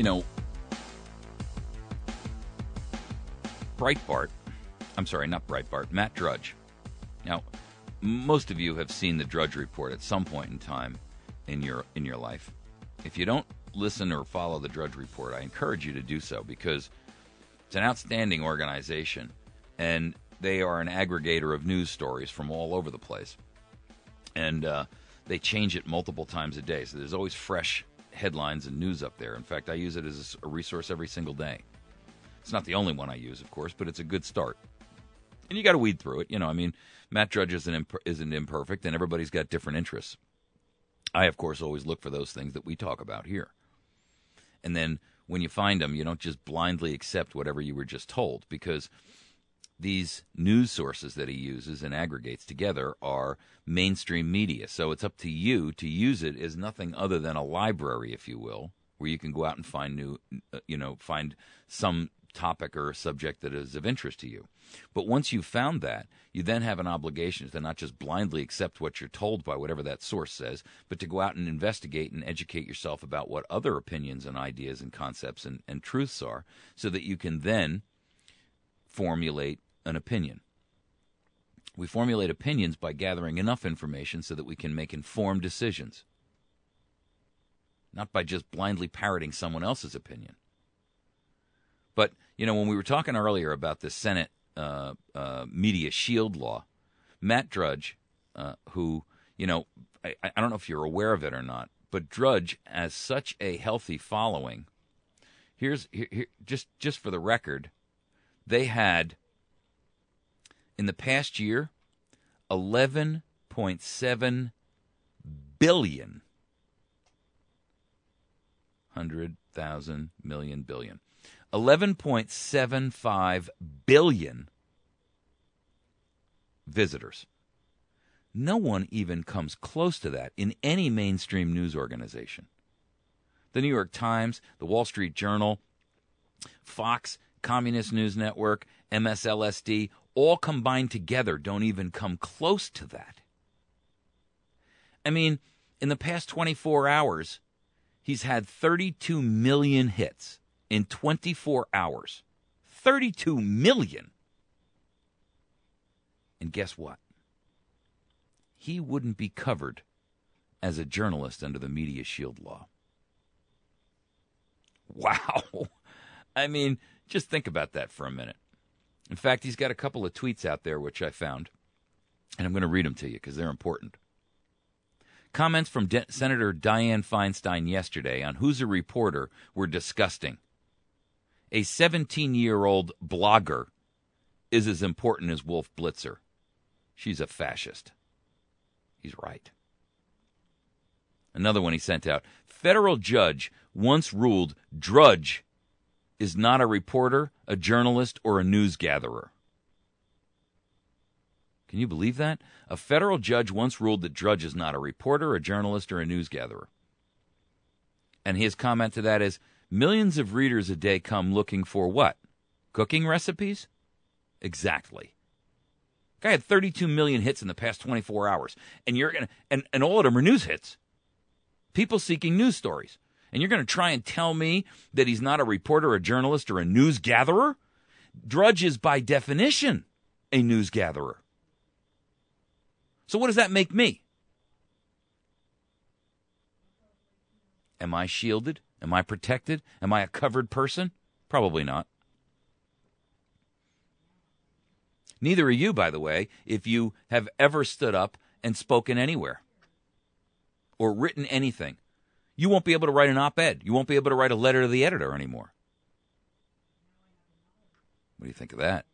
know, Matt Drudge. Now, most of you have seen the Drudge Report at some point in time in your life. If you don't listen or follow the Drudge Report, I encourage you to do so, because it's an outstanding organization, and they are an aggregator of news stories from all over the place. And they change it multiple times a day, so there's always fresh headlines and news up there. In fact, I use it as a resource every single day. It's not the only one I use, of course, but it's a good start. And you got to weed through it. You know, I mean, Matt Drudge isn't imperfect, and everybody's got different interests. I, of course, always look for those things that we talk about here. And then when you find them, you don't just blindly accept whatever you were just told, because these news sources that he uses and aggregates together are mainstream media. So it's up to you to use it as nothing other than a library, if you will, where you can go out and find find some topic or a subject that is of interest to you. But once you've found that, you then have an obligation to not just blindly accept what you're told by whatever that source says, but to go out and investigate and educate yourself about what other opinions and ideas and concepts and truths are, so that you can then formulate an opinion. We formulate opinions by gathering enough information so that we can make informed decisions, not by just blindly parroting someone else's opinion. But, you know, when we were talking earlier about the Senate media shield law, Matt Drudge, who, you know, I don't know if you're aware of it or not, but Drudge has such a healthy following. Here, just for the record, they had, in the past year, 11.7 billion, 100,000 million billion. 11.75 billion visitors. No one even comes close to that in any mainstream news organization. The New York Times, the Wall Street Journal, Fox, Communist News Network, MSLSD, all combined together don't even come close to that. I mean, in the past 24 hours, he's had 32 million hits. In 24 hours. 32 million. And guess what? He wouldn't be covered as a journalist under the Media Shield law. Wow. I mean, just think about that for a minute. In fact, he's got a couple of tweets out there which I found, and I'm going to read them to you because they're important. Comments from Senator Dianne Feinstein yesterday on Who's a Reporter were disgusting. A 17-year-old blogger is as important as Wolf Blitzer. She's a fascist. He's right. Another one he sent out. Federal judge once ruled Drudge is not a reporter, a journalist, or a news gatherer. Can you believe that? A federal judge once ruled that Drudge is not a reporter, a journalist, or a news gatherer. And his comment to that is, millions of readers a day come looking for what? Cooking recipes? Exactly. Guy had 32 million hits in the past 24 hours. And you're gonna and all of them are news hits. People seeking news stories. And you're going to try and tell me that he's not a reporter, a journalist, or a news gatherer? Drudge is by definition a news gatherer. So what does that make me? Am I shielded? Am I protected? Am I a covered person? Probably not. Neither are you, by the way, if you have ever stood up and spoken anywhere or written anything. You won't be able to write an op-ed. You won't be able to write a letter to the editor anymore. What do you think of that?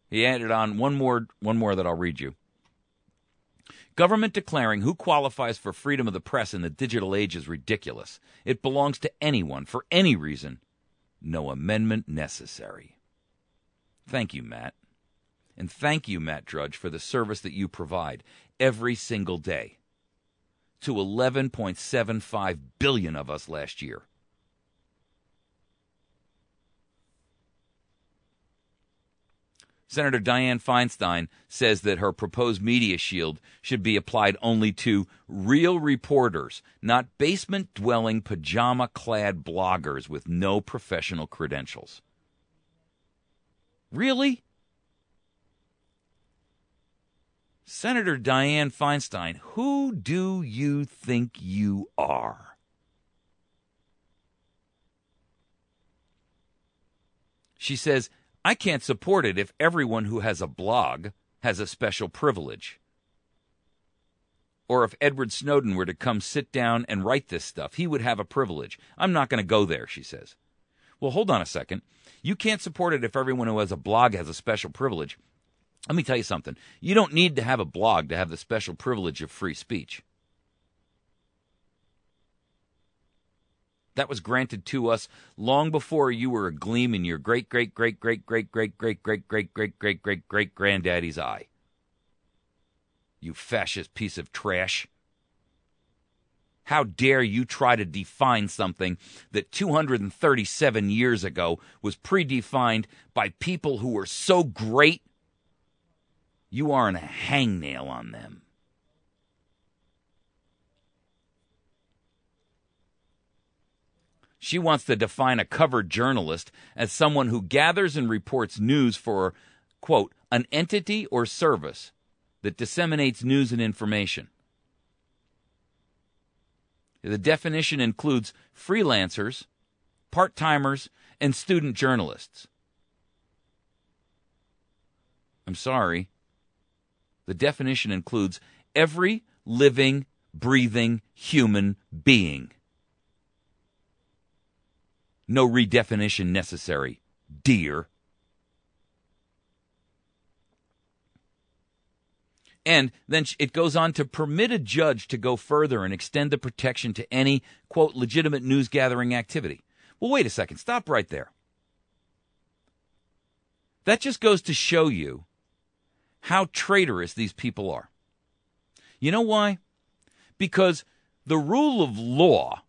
He added on one more that I'll read you. Government declaring who qualifies for freedom of the press in the digital age is ridiculous. It belongs to anyone for any reason. No amendment necessary. Thank you, Matt. And thank you, Matt Drudge, for the service that you provide every single day to 11.75 billion of us last year. Senator Dianne Feinstein says that her proposed media shield should be applied only to real reporters, not basement-dwelling, pajama-clad bloggers with no professional credentials. Really? Senator Dianne Feinstein, who do you think you are? She says, I can't support it if everyone who has a blog has a special privilege. Or if Edward Snowden were to come sit down and write this stuff, he would have a privilege. I'm not going to go there, she says. Well, hold on a second. You can't support it if everyone who has a blog has a special privilege. Let me tell you something. You don't need to have a blog to have the special privilege of free speech. That was granted to us long before you were a gleam in your great-great-great-great-great-great-great-great-great-great-great-great-granddaddy's eye. You fascist piece of trash. How dare you try to define something that 237 years ago was predefined by people who were so great you aren't a hangnail on them. She wants to define a covered journalist as someone who gathers and reports news for, quote, an entity or service that disseminates news and information. The definition includes freelancers, part-timers, and student journalists. I'm sorry. The definition includes every living, breathing human being. No redefinition necessary, dear. And then it goes on to permit a judge to go further and extend the protection to any, quote, legitimate news-gathering activity. Well, wait a second. Stop right there. That just goes to show you how traitorous these people are. You know why? Because the rule of law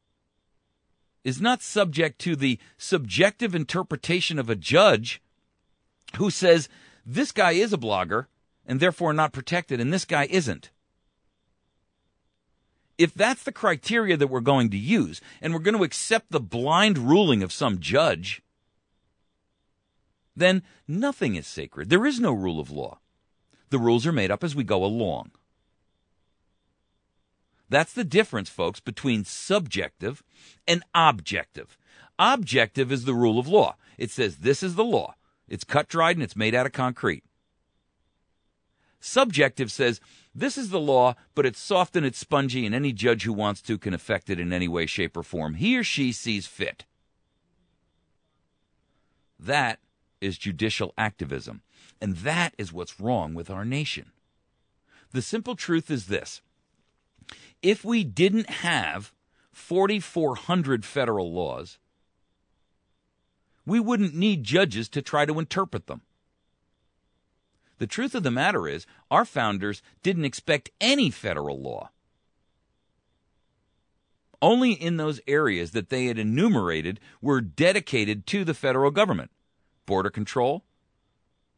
is not subject to the subjective interpretation of a judge who says this guy is a blogger and therefore not protected, and this guy isn't. If that's the criteria that we're going to use, and we're going to accept the blind ruling of some judge, then nothing is sacred. There is no rule of law. The rules are made up as we go along. That's the difference, folks, between subjective and objective. Objective is the rule of law. It says this is the law. It's cut dried and it's made out of concrete. Subjective says this is the law, but it's soft and it's spongy, and any judge who wants to can affect it in any way, shape, or form he or she sees fit. That is judicial activism, and that is what's wrong with our nation. The simple truth is this. If we didn't have 4,400 federal laws, we wouldn't need judges to try to interpret them. The truth of the matter is, our founders didn't expect any federal law. Only in those areas that they had enumerated were dedicated to the federal government. Border control,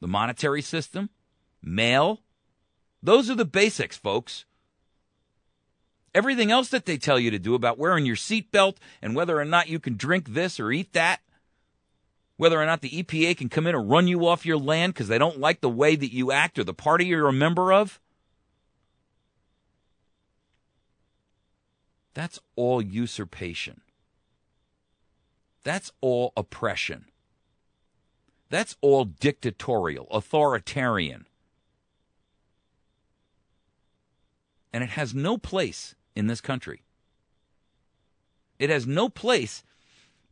the monetary system, mail. Those are the basics, folks. Everything else that they tell you to do about wearing your seatbelt and whether or not you can drink this or eat that, whether or not the EPA can come in and run you off your land because they don't like the way that you act or the party you're a member of, that's all usurpation. That's all oppression. That's all dictatorial, authoritarian. And it has no place in this country. It has no place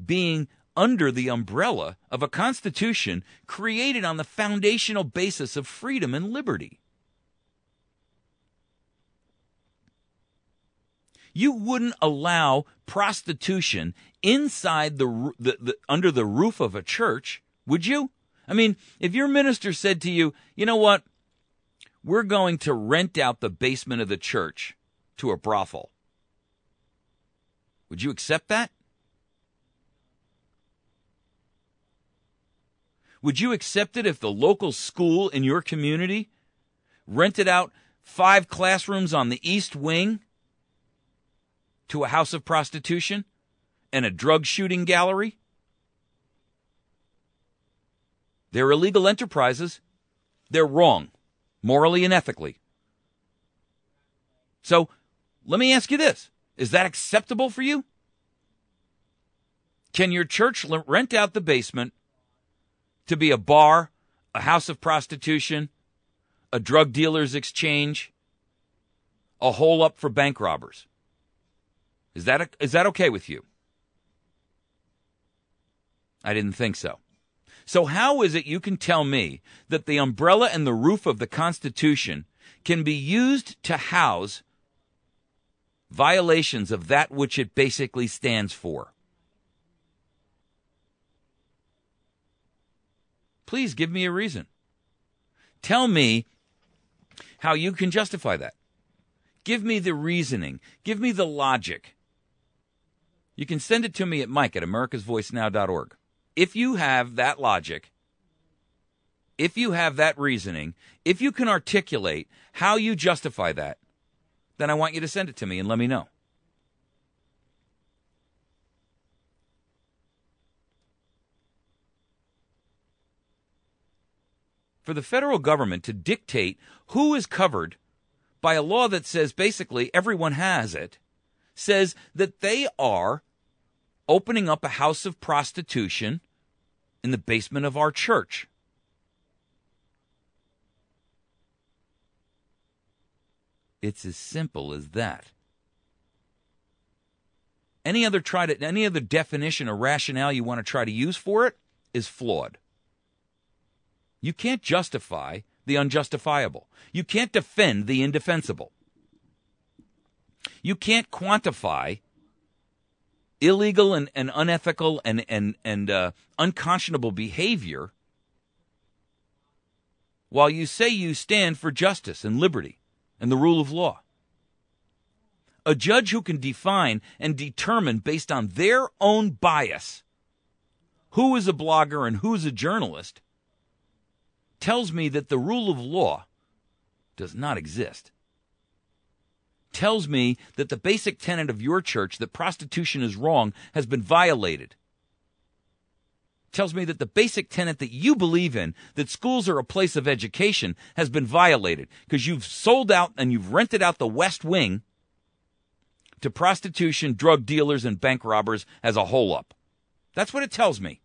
being under the umbrella of a constitution created on the foundational basis of freedom and liberty. You wouldn't allow prostitution inside the under the roof of a church, would you? I mean, if your minister said to you, you know what, we're going to rent out the basement of the church to a brothel, would you accept that? Would you accept it if the local school in your community rented out 5 classrooms on the east wing to a house of prostitution and a drug shooting gallery? They're illegal enterprises. They're wrong, morally and ethically. So let me ask you this. Is that acceptable for you? Can your church rent out the basement to be a bar, a house of prostitution, a drug dealer's exchange, a hole up for bank robbers? Is that okay with you? I didn't think so. So how is it you can tell me that the umbrella and the roof of the Constitution can be used to house violations of that which it basically stands for? Please give me a reason. Tell me how you can justify that. Give me the reasoning. Give me the logic. You can send it to me at mike@americasvoicenow.org. If you have that logic, if you have that reasoning, if you can articulate how you justify that, then I want you to send it to me and let me know. For the federal government to dictate who is covered by a law that says basically everyone has it, says that they are opening up a house of prostitution in the basement of our church. It's as simple as that. Any other definition or rationale you want to try to use for it is flawed. You can't justify the unjustifiable. You can't defend the indefensible. You can't quantify illegal and unethical and unconscionable behavior while you say you stand for justice and liberty and the rule of law. A judge who can define and determine based on their own bias who is a blogger and who is a journalist tells me that the rule of law does not exist. Tells me that the basic tenet of your church, that prostitution is wrong, has been violated. Tells me that the basic tenet that you believe in, that schools are a place of education, has been violated because you've sold out and you've rented out the West Wing to prostitution, drug dealers, and bank robbers as a whole up. That's what it tells me.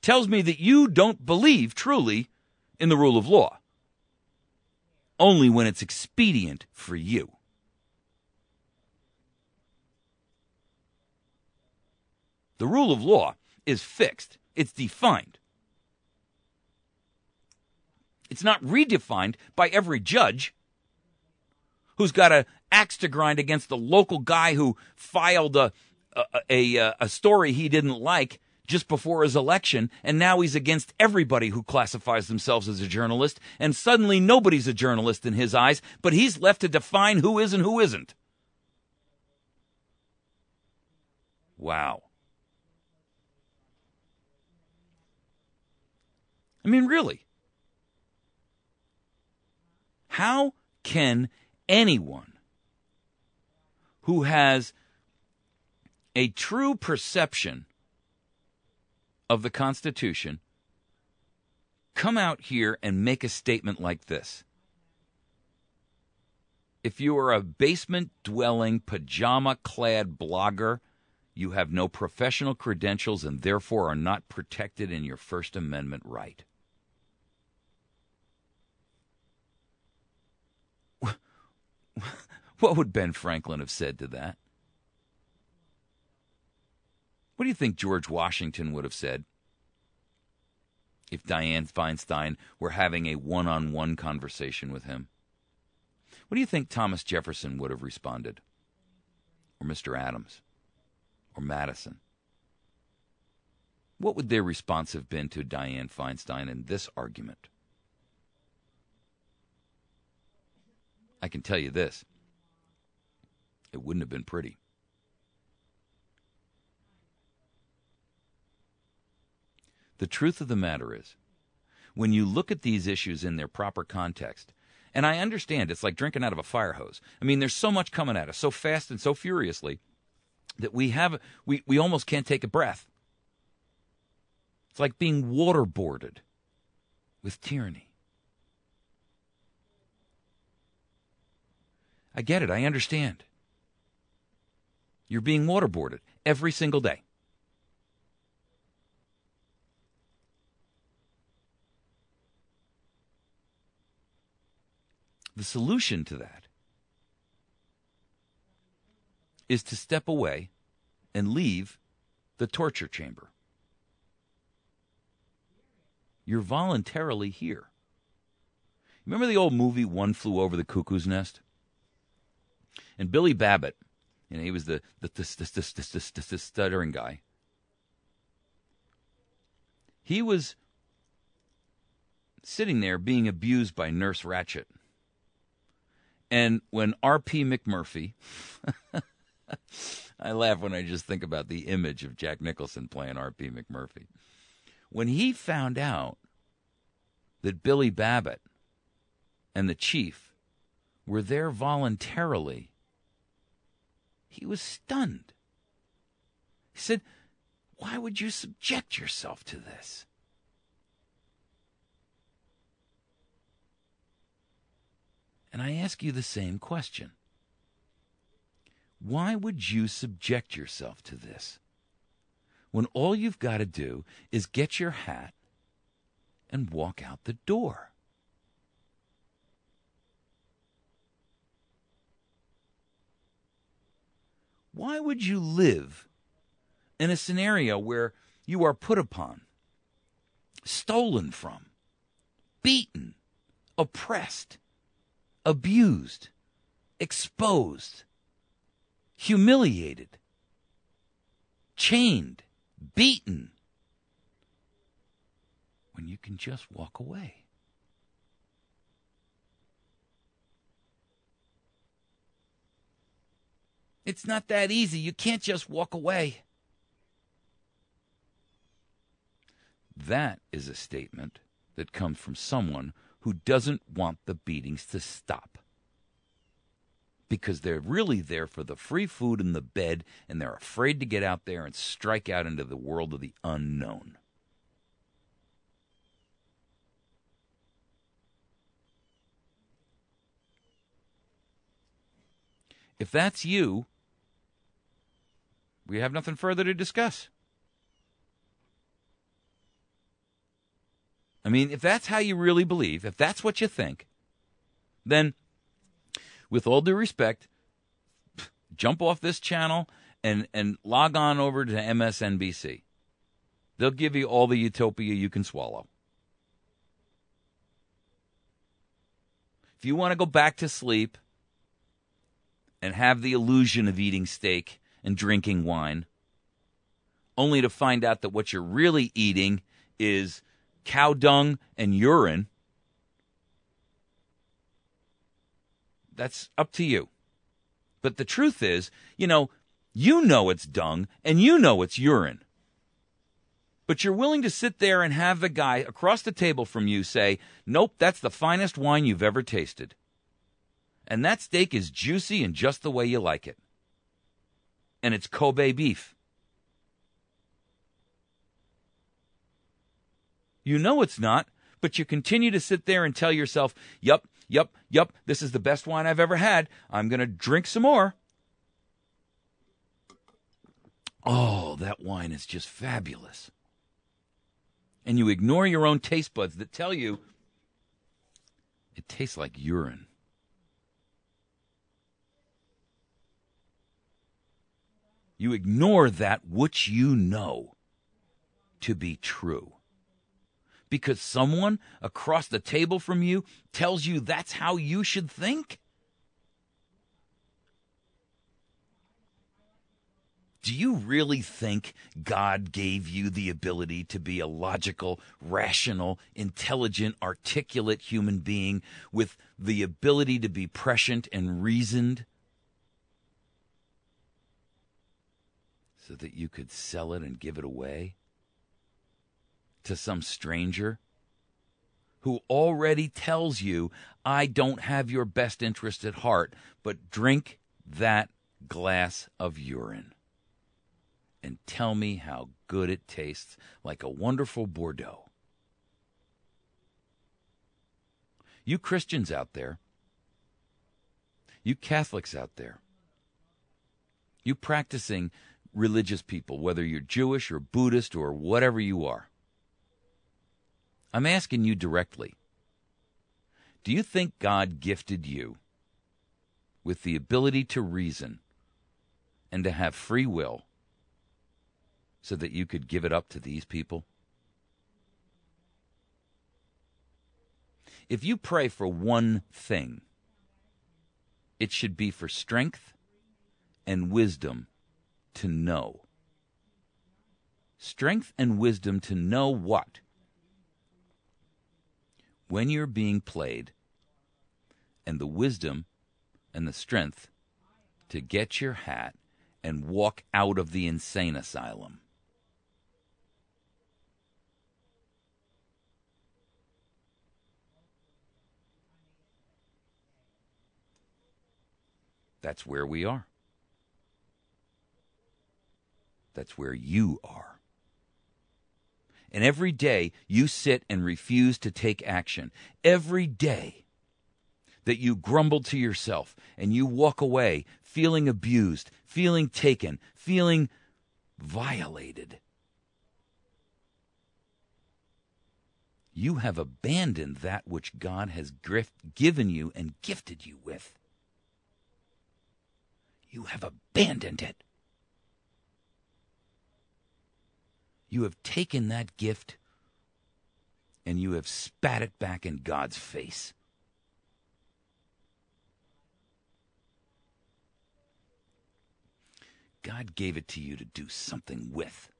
Tells me that you don't believe truly in the rule of law. Only when it's expedient for you. The rule of law is fixed. It's defined. It's not redefined by every judge who's got an axe to grind against the local guy who filed a story he didn't like just before his election, and now he's against everybody who classifies themselves as a journalist, and suddenly nobody's a journalist in his eyes, but he's left to define who is and who isn't. Wow. I mean, really. How can anyone who has a true perception of the Constitution come out here and make a statement like this? If you are a basement-dwelling, pajama-clad blogger, you have no professional credentials and therefore are not protected in your First Amendment right. What would Ben Franklin have said to that? What do you think George Washington would have said if Dianne Feinstein were having a one-on-one conversation with him? What do you think Thomas Jefferson would have responded? Or Mr. Adams? Or Madison? What would their response have been to Dianne Feinstein in this argument? I can tell you this. It wouldn't have been pretty. The truth of the matter is, when you look at these issues in their proper context, and I understand it's like drinking out of a fire hose. I mean, there's so much coming at us so fast and so furiously that we almost can't take a breath. It's like being waterboarded with tyranny. I get it. I understand. You're being waterboarded every single day. The solution to that is to step away and leave the torture chamber. You're voluntarily here. Remember the old movie One Flew Over the Cuckoo's Nest? And Billy Babbitt, he was the stuttering guy. He was sitting there being abused by Nurse Ratched. And when R.P. McMurphy, I laugh when I just think about the image of Jack Nicholson playing R.P. McMurphy. When he found out that Billy Babbitt and the chief were there voluntarily, he was stunned. He said, "Why would you subject yourself to this?" And I ask you the same question. Why would you subject yourself to this when all you've got to do is get your hat and walk out the door? Why would you live in a scenario where you are put upon, stolen from, beaten, oppressed, abused, exposed, humiliated, chained, beaten, when you can just walk away? It's not that easy. You can't just walk away. That is a statement that comes from someone who doesn't want the beatings to stop. Because they're really there for the free food and the bed, and they're afraid to get out there and strike out into the world of the unknown. If that's you, we have nothing further to discuss. I mean, if that's how you really believe, if that's what you think, then, with all due respect, jump off this channel and log on over to MSNBC. They'll give you all the utopia you can swallow. If you want to go back to sleep and have the illusion of eating steak and drinking wine, only to find out that what you're really eating is cow dung and urine, that's up to you. But the truth is, you know it's dung and you know it's urine. But you're willing to sit there and have the guy across the table from you say, "Nope, that's the finest wine you've ever tasted. And that steak is juicy and just the way you like it. And it's Kobe beef." You know it's not, but you continue to sit there and tell yourself, yup, this is the best wine I've ever had. I'm going to drink some more. Oh, that wine is just fabulous. And you ignore your own taste buds that tell you it tastes like urine. You ignore that which you know to be true. Because someone across the table from you tells you that's how you should think? Do you really think God gave you the ability to be a logical, rational, intelligent, articulate human being with the ability to be prescient and reasoned so that you could sell it and give it away? to some stranger who already tells you, I don't have your best interest at heart, but drink that glass of urine and tell me how good it tastes, like a wonderful Bordeaux. You Christians out there, you Catholics out there, you practicing religious people, whether you're Jewish or Buddhist or whatever you are, I'm asking you directly, do you think God gifted you with the ability to reason and to have free will so that you could give it up to these people? If you pray for one thing, it should be for strength and wisdom to know. Strength and wisdom to know what? When you're being played, and the wisdom and the strength to get your hat and walk out of the insane asylum. That's where we are. That's where you are. And every day you sit and refuse to take action. Every day that you grumble to yourself and you walk away feeling abused, feeling taken, feeling violated. You have abandoned that which God has given you and gifted you with. You have abandoned it. You have taken that gift and you have spat it back in God's face. God gave it to you to do something with.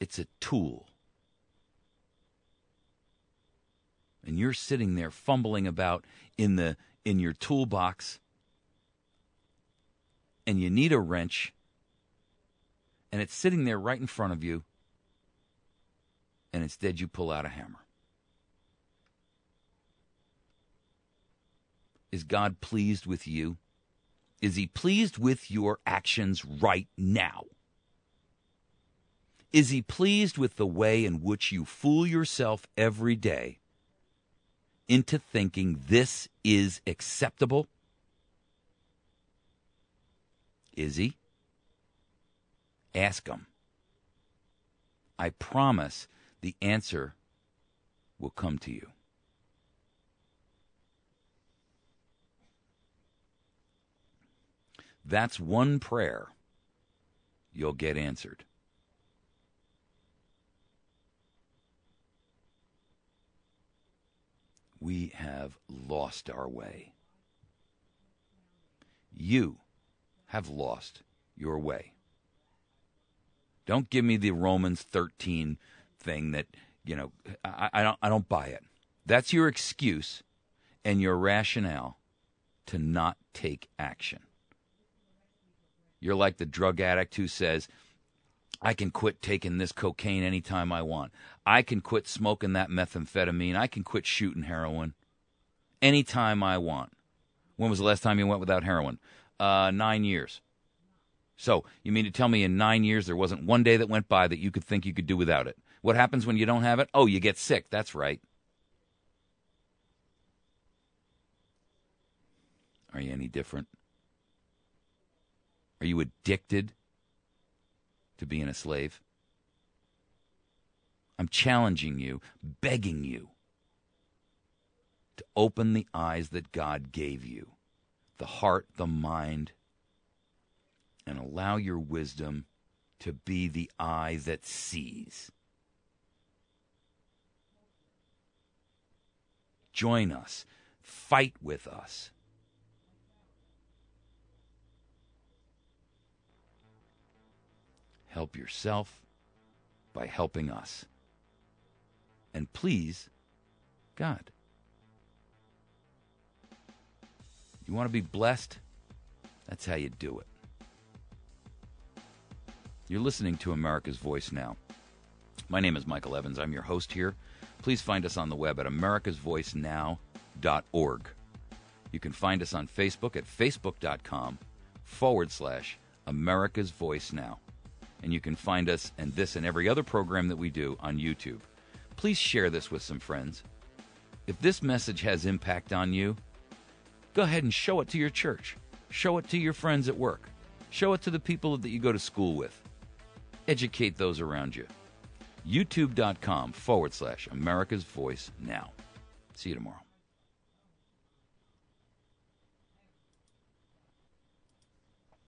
It's a tool. And you're sitting there fumbling about in your toolbox, and you need a wrench, and it's sitting there right in front of you, and instead you pull out a hammer. Is God pleased with you? Is he pleased with your actions right now? Is he pleased with the way in which you fool yourself every day into thinking this is acceptable? Is he? Ask him. I promise the answer will come to you. That's one prayer you'll get answered. We have lost our way. You have lost your way. Don't give me the Romans 13 thing that, I don't buy it. That's your excuse and your rationale to not take action. You're like the drug addict who says, I can quit taking this cocaine anytime I want. I can quit smoking that methamphetamine. I can quit shooting heroin anytime I want. When was the last time you went without heroin? 9 years. So you mean to tell me in 9 years there wasn't one day that went by that you could think you could do without it? What happens when you don't have it? Oh, you get sick. That's right. Are you any different? Are you addicted to being a slave? I'm challenging you, begging you to open the eyes that God gave you, the heart, the mind, and allow your wisdom to be the eye that sees. Join us. Fight with us. Help yourself by helping us. And please, God. You want to be blessed? That's how you do it. You're listening to America's Voice Now. My name is Michael Evans. I'm your host here. Please find us on the web at americasvoicenow.org. You can find us on Facebook at facebook.com/America's Voice Now. And you can find us and this and every other program that we do on YouTube. Please share this with some friends. If this message has impact on you, go ahead and show it to your church. Show it to your friends at work. Show it to the people that you go to school with. Educate those around you. YouTube.com/America's Voice Now. See you tomorrow.